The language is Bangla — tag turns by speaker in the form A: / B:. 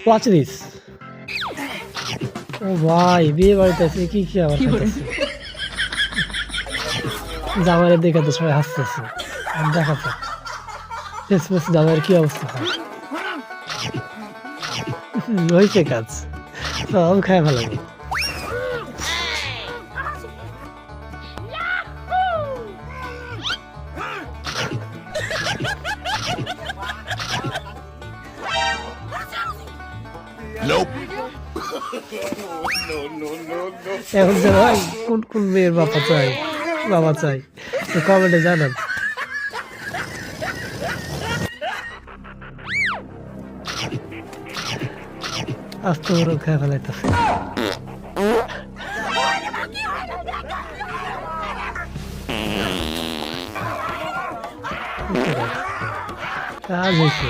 A: Watch this. ও ভাই বিয়ে বাড়িতে আছে কি কি আবার খাইতেছে। জামাইয়ের দেখে তো সবাই হাসতেছে। আর দেখা যাক শেষমেশ জামাইয়ের কি অবস্থা হয়। হয়েছে কাজ, সব খায় ফেলাবো। এখন যে ভাই কোন কোন মেয়ের বাবা চাই, বাবা চাই কমেন্টে জানান। আস্তে বড় খেয়ে ফেলাইতেছে। কাজ হয়েছে।